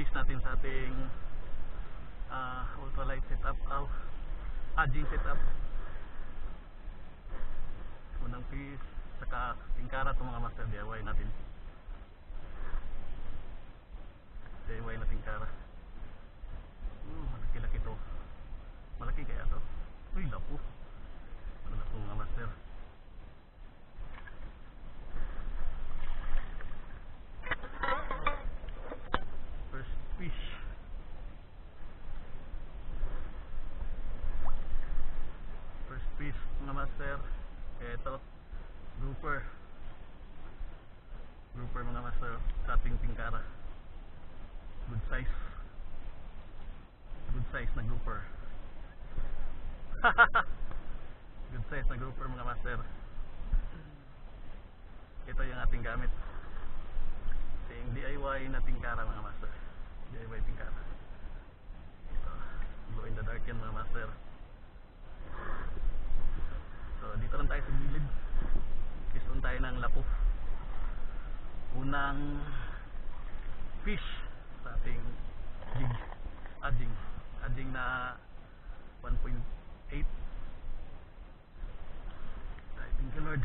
piece natin sa ating ultralight setup, adjing setup. Unang piece, saka tingkara itong mga master, DIY natin. DIY na tingkara. Malaki-laki to. Malaki kaya to? Uy, lapo. Ano na po mga master? First fish. First fish mga master. Ito, grouper. Grouper mga master sa ating tingkara. Good size. Good size na grouper. Good size na grouper mga master. Ito yung ating gamit. Yung DIY na tingkara mga master. DIY tingkara. Ito, glow in the dark yan mga master. So dito lang tayo sa gilid. Piston tayo ng lapo. Unang fish sa ating jig. Adjing na 1.8. Thank you Lord.